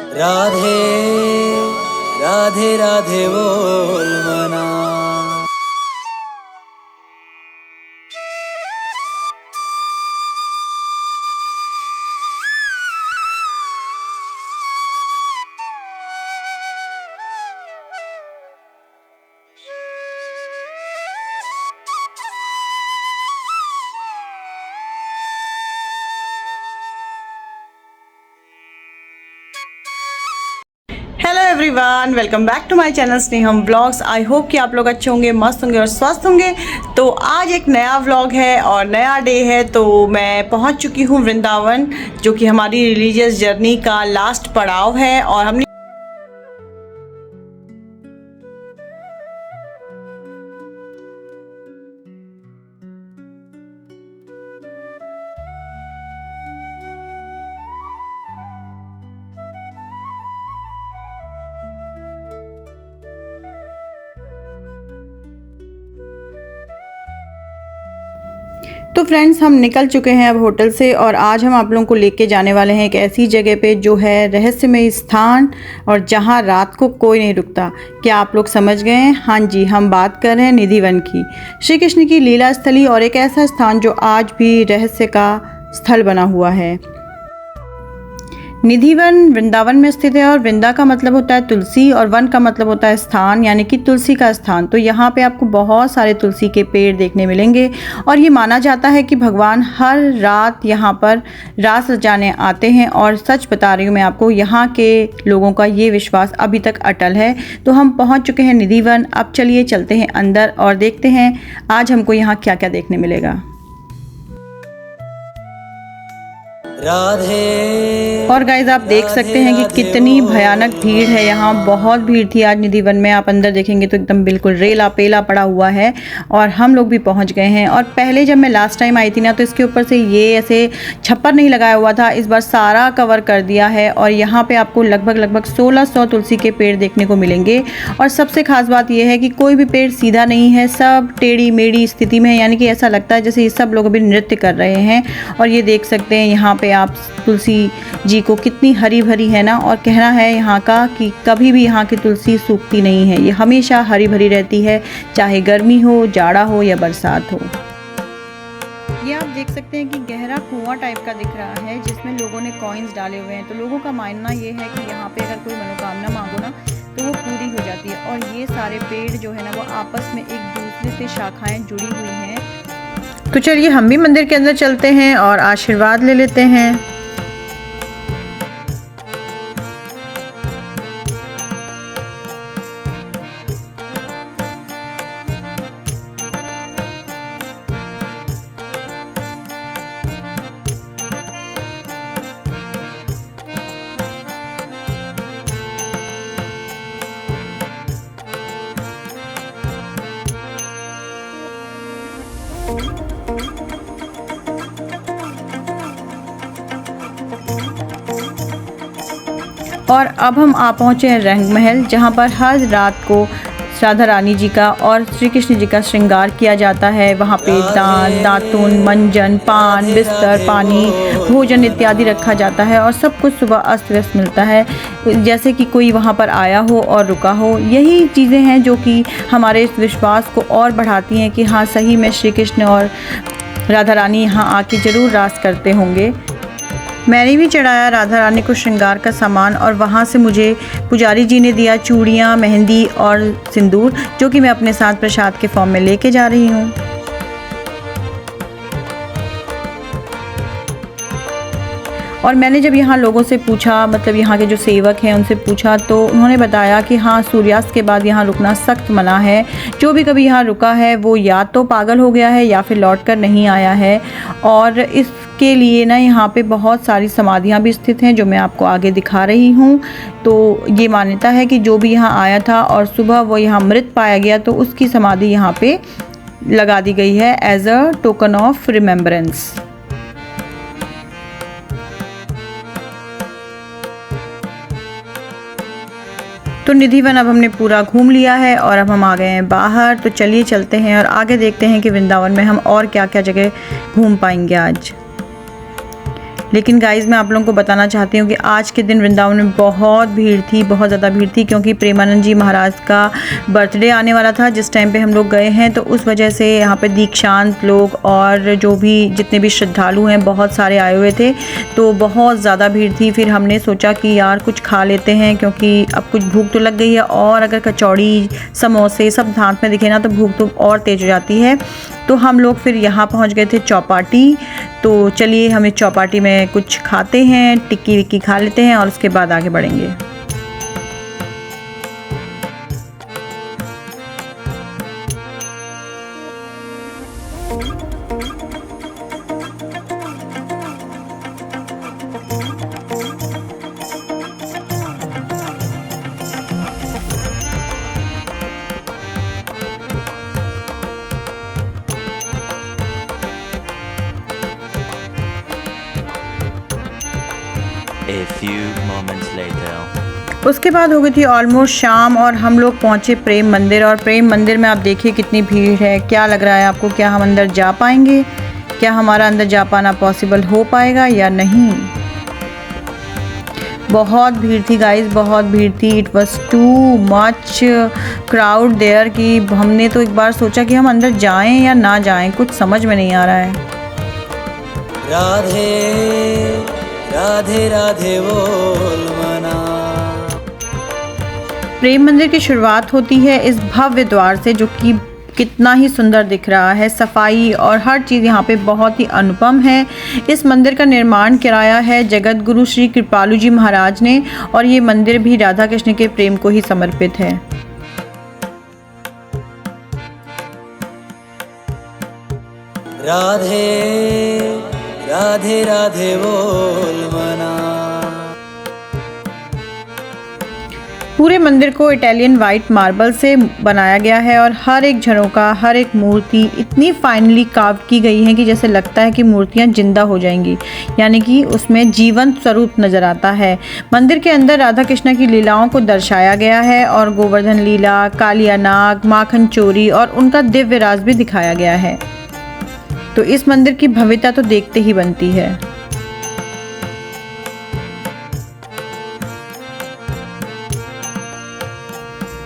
राधे राधे राधे बोल मना। Hello everyone, welcome back to my channel Sneham blogs. I hope कि आप लोग अच्छे होंगे, मस्त होंगे और स्वस्थ होंगे। तो आज एक नया व्लॉग है और नया डे है। तो मैं पहुंच चुकी हूं वृंदावन, जो कि हमारी रिलीजियस जर्नी का लास्ट पड़ाव है। और हमने तो फ्रेंड्स, हम निकल चुके हैं अब होटल से और आज हम आप लोगों को लेके जाने वाले हैं एक ऐसी जगह पे जो है रहस्यमय स्थान और जहां रात को कोई नहीं रुकता। क्या आप लोग समझ गए हैं? हाँ जी, हम बात कर रहे हैं निधिवन की, श्री कृष्ण की लीला स्थली और एक ऐसा स्थान जो आज भी रहस्य का स्थल बना हुआ है। निधिवन वृंदावन में स्थित है और वृंदा का मतलब होता है तुलसी और वन का मतलब होता है स्थान, यानी कि तुलसी का स्थान। तो यहाँ पे आपको बहुत सारे तुलसी के पेड़ देखने मिलेंगे और ये माना जाता है कि भगवान हर रात यहाँ पर रास रचाने आते हैं। और सच बता रही हूँ मैं आपको, यहाँ के लोगों का ये विश्वास अभी तक अटल है। तो हम पहुँच चुके हैं निधिवन। अब चलिए चलते हैं अंदर और देखते हैं आज हमको यहाँ क्या क्या देखने मिलेगा। राधे। और गाइज, आप देख सकते हैं कि कितनी भयानक भीड़ है यहाँ। बहुत भीड़ थी आज निधिवन में। आप अंदर देखेंगे तो एकदम बिल्कुल रेला पेला पड़ा हुआ है और हम लोग भी पहुँच गए हैं। और पहले जब मैं लास्ट टाइम आई थी ना, तो इसके ऊपर से ये ऐसे छप्पर नहीं लगाया हुआ था। इस बार सारा कवर कर दिया है और यहाँ पे आपको लगभग 1600 तुलसी के पेड़ देखने को मिलेंगे। और सबसे खास बात यह है कि कोई भी पेड़ सीधा नहीं है, सब टेढ़ी मेढ़ी स्थिति में है, यानी कि ऐसा लगता है जैसे ये सब लोग अभी नृत्य कर रहे हैं। और ये देख सकते हैं यहाँ पे आप तुलसी जी को कितनी हरी भरी है ना। और कहना है यहाँ का कि कभी भी यहाँ की तुलसी सूखती नहीं है, ये हमेशा हरी भरी रहती है, चाहे गर्मी हो, जाड़ा हो या बरसात हो। ये आप देख सकते हैं कि गहरा कुआं टाइप का दिख रहा है जिसमें लोगों ने कॉइन्स डाले हुए हैं। तो लोगों का मानना ये है कि यहाँ पे अगर कोई मनोकामना मांगो ना तो वो पूरी हो जाती है। और ये सारे पेड़ जो है ना, वो आपस में एक दूसरे से शाखाएं जुड़ी हुई हैं। तो चलिए हम भी मंदिर के अंदर चलते हैं और आशीर्वाद ले लेते हैं। और अब हम आ पहुँचे हैं रंग महल, जहाँ पर हर रात को राधा रानी जी का और श्री कृष्ण जी का श्रृंगार किया जाता है। वहाँ पे दान, दातुन, मंजन, पान, बिस्तर, पानी, भोजन इत्यादि रखा जाता है और सब कुछ सुबह अस्त व्यस्त मिलता है, जैसे कि कोई वहाँ पर आया हो और रुका हो। यही चीज़ें हैं जो कि हमारे इस विश्वास को और बढ़ाती हैं कि हाँ, सही में श्री कृष्ण और राधा रानी यहाँ आके ज़रूर रास करते होंगे। मैंने भी चढ़ाया राधा रानी को श्रृंगार का सामान और वहाँ से मुझे पुजारी जी ने दिया चूड़ियाँ, मेहंदी और सिंदूर, जो कि मैं अपने साथ प्रसाद के फॉर्म में लेके जा रही हूँ। और मैंने जब यहाँ लोगों से पूछा, मतलब यहाँ के जो सेवक हैं उनसे पूछा, तो उन्होंने बताया कि हाँ, सूर्यास्त के बाद यहाँ रुकना सख्त मना है। जो भी कभी यहाँ रुका है वो या तो पागल हो गया है या फिर लौट कर नहीं आया है। और इसके लिए ना यहाँ पे बहुत सारी समाधियाँ भी स्थित हैं, जो मैं आपको आगे दिखा रही हूँ। तो ये मान्यता है कि जो भी यहाँ आया था और सुबह वो यहाँ मृत पाया गया, तो उसकी समाधि यहाँ पे लगा दी गई है as a token of remembrance. तो निधिवन अब हमने पूरा घूम लिया है और अब हम आ गए हैं बाहर। तो चलिए चलते हैं और आगे देखते हैं कि वृंदावन में हम और क्या क्या जगह घूम पाएंगे आज। लेकिन गाइज़ मैं आप लोगों को बताना चाहती हूँ कि आज के दिन वृंदावन में बहुत भीड़ थी, बहुत ज़्यादा भीड़ थी, क्योंकि प्रेमानंद जी महाराज का बर्थडे आने वाला था जिस टाइम पे हम लोग गए हैं। तो उस वजह से यहाँ पे दीक्षांत लोग और जो भी जितने भी श्रद्धालु हैं बहुत सारे आए हुए थे, तो बहुत ज़्यादा भीड़ थी। फिर हमने सोचा कि यार कुछ खा लेते हैं, क्योंकि अब कुछ भूख तो लग गई है, और अगर कचौड़ी समोसे सब हाथ में दिखे ना तो भूख तो और तेज़ हो जाती है। तो हम लोग फिर यहाँ पहुँच गए थे चौपाटी। तो चलिए हमें चौपाटी में कुछ खाते हैं, टिक्की विक्की खा लेते हैं और उसके बाद आगे बढ़ेंगे। A few moments later. उसके बाद हो गई थी ऑलमोस्ट शाम और हम लोग पहुँचे प्रेम मंदिर। और प्रेम मंदिर में आप देखिए कितनी भीड़ है। क्या लग रहा है आपको, क्या हम अंदर जा पाएंगे? क्या हमारा अंदर जा पाना पॉसिबल हो पाएगा या नहीं? बहुत भीड़ थी गाइस, बहुत भीड़ थी। It was too much crowd there कि हमने तो एक बार सोचा कि हम अंदर जाएं या ना जाएं, कुछ समझ में नहीं आ रहा है। राधे राधे राधे बोल मना। प्रेम मंदिर की शुरुआत होती है इस भव्य द्वार से, जो कि कितना ही सुंदर दिख रहा है। सफाई और हर चीज़ यहाँ पे बहुत ही अनुपम है। इस मंदिर का निर्माण कराया है जगत गुरु श्री कृपालु जी महाराज ने, और ये मंदिर भी राधा कृष्ण के प्रेम को ही समर्पित है। राधे राधे राधे बोल मना। पूरे मंदिर को इटालियन वाइट मार्बल से बनाया गया है, और हर एक झरोका, हर एक मूर्ति इतनी फाइनली कार्व की गई है कि जैसे लगता है कि मूर्तियां जिंदा हो जाएंगी, यानी कि उसमें जीवंत स्वरूप नजर आता है। मंदिर के अंदर राधा कृष्ण की लीलाओं को दर्शाया गया है, और गोवर्धन लीला, कालिया नाग, माखन चोरी और उनका दिव्य राज भी दिखाया गया है। तो इस मंदिर की भव्यता तो देखते ही बनती है।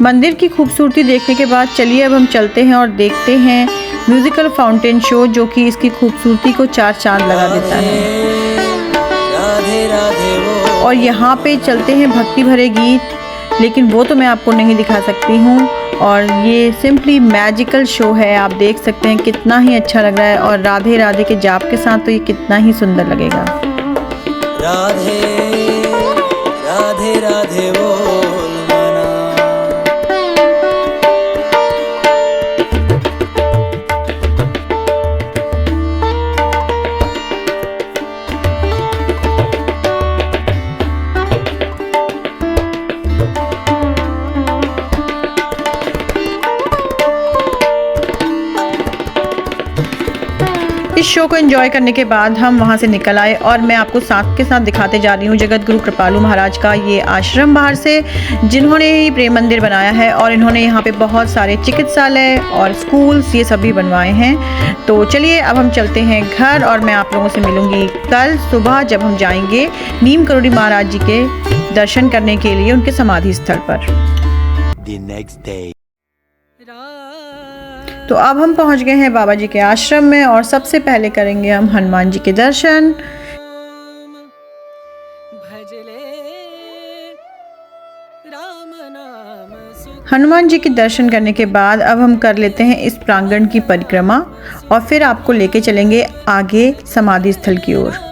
मंदिर की खूबसूरती देखने के बाद चलिए अब हम चलते हैं और देखते हैं म्यूजिकल फाउंटेन शो, जो कि इसकी खूबसूरती को चार चांद लगा देता है। राधे राधे बोल। और यहाँ पे चलते हैं भक्ति भरे गीत, लेकिन वो तो मैं आपको नहीं दिखा सकती हूँ। और ये सिंपली मैजिकल शो है, आप देख सकते हैं कितना ही अच्छा लग रहा है, और राधे राधे के जाप के साथ तो ये कितना ही सुंदर लगेगा। राधे राधे राधे बोल मना। इस शो को एंजॉय करने के बाद हम वहाँ से निकल आए, और मैं आपको साथ के साथ दिखाते जा रही हूँ जगत गुरु कृपालु महाराज का ये आश्रम बाहर से, जिन्होंने ही प्रेम मंदिर बनाया है। और इन्होंने यहाँ पे बहुत सारे चिकित्सालय और स्कूल्स ये सभी बनवाए हैं। तो चलिए अब हम चलते हैं घर, और मैं आप लोगों से मिलूंगी कल सुबह जब हम जाएंगे नीम करोड़ी महाराज जी के दर्शन करने के लिए उनके समाधि स्थल पर। The next day. तो अब हम पहुंच गए हैं बाबा जी के आश्रम में, और सबसे पहले करेंगे हम हनुमान जी के दर्शन। हनुमान जी के दर्शन करने के बाद अब हम कर लेते हैं इस प्रांगण की परिक्रमा, और फिर आपको लेके चलेंगे आगे समाधि स्थल की ओर।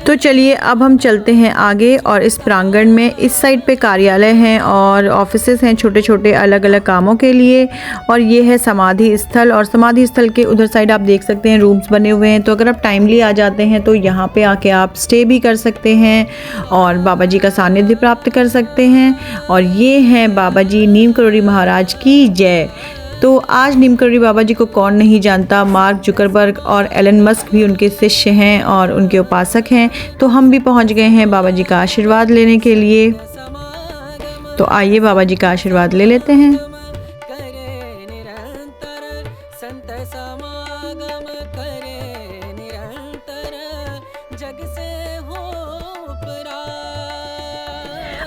तो चलिए अब हम चलते हैं आगे, और इस प्रांगण में इस साइड पे कार्यालय हैं और ऑफिसेस हैं छोटे छोटे अलग अलग कामों के लिए, और ये है समाधि स्थल। और समाधि स्थल के उधर साइड आप देख सकते हैं रूम्स बने हुए हैं। तो अगर आप टाइमली आ जाते हैं तो यहाँ पे आके आप स्टे भी कर सकते हैं और बाबा जी का सानिध्य प्राप्त कर सकते हैं। और ये हैं बाबा जी नीम करोड़ी महाराज की जय। तो आज नीम करोड़ी बाबा जी को कौन नहीं जानता, मार्क जुकरबर्ग और एलन मस्क भी उनके शिष्य हैं और उनके उपासक हैं। तो हम भी पहुंच गए हैं बाबा जी का आशीर्वाद लेने के लिए। तो आइए बाबा जी का आशीर्वाद ले लेते हैं। करे निरंतर संत समागम करे निरंतर जग से हो परार।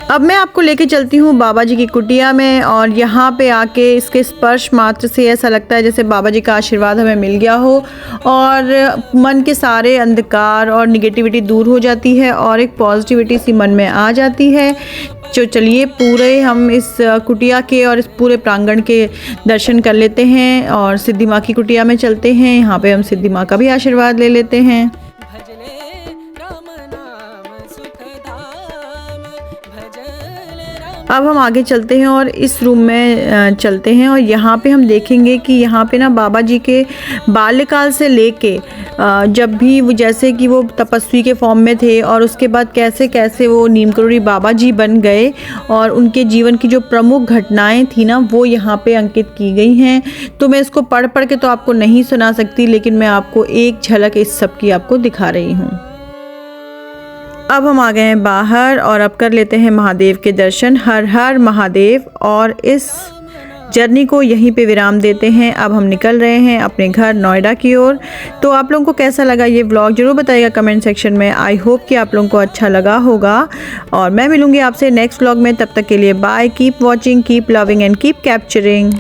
अब मैं आपको लेके चलती हूँ बाबा जी की कुटिया में, और यहाँ पे आके इसके स्पर्श मात्र से ऐसा लगता है जैसे बाबा जी का आशीर्वाद हमें मिल गया हो और मन के सारे अंधकार और निगेटिविटी दूर हो जाती है और एक पॉजिटिविटी सी मन में आ जाती है। तो चलिए पूरे हम इस कुटिया के और इस पूरे प्रांगण के दर्शन कर लेते हैं और सिद्धि माँ की कुटिया में चलते हैं। यहाँ पे हम सिद्धि माँ का भी आशीर्वाद ले लेते हैं। भजले राम नाम सुखधाम भजले राम। अब हम आगे चलते हैं और इस रूम में चलते हैं और यहाँ पे हम देखेंगे कि यहाँ पे ना बाबा जी के बाल्यकाल से लेके जब भी वो जैसे कि वो तपस्वी के फॉर्म में थे और उसके बाद कैसे कैसे वो नीम करोड़ी बाबा जी बन गए और उनके जीवन की जो प्रमुख घटनाएं थी ना वो यहाँ पे अंकित की गई हैं। तो मैं इसको पढ़ पढ़ के तो आपको नहीं सुना सकती, लेकिन मैं आपको एक झलक इस सब की आपको दिखा रही हूँ। अब हम आ गए हैं बाहर और अब कर लेते हैं महादेव के दर्शन। हर हर महादेव। और इस जर्नी को यहीं पे विराम देते हैं। अब हम निकल रहे हैं अपने घर नोएडा की ओर। तो आप लोगों को कैसा लगा ये व्लॉग ज़रूर बताइएगा कमेंट सेक्शन में। आई होप कि आप लोगों को अच्छा लगा होगा और मैं मिलूंगी आपसे नेक्स्ट व्लॉग में। तब तक के लिए bye. Keep watching, keep loving and keep capturing.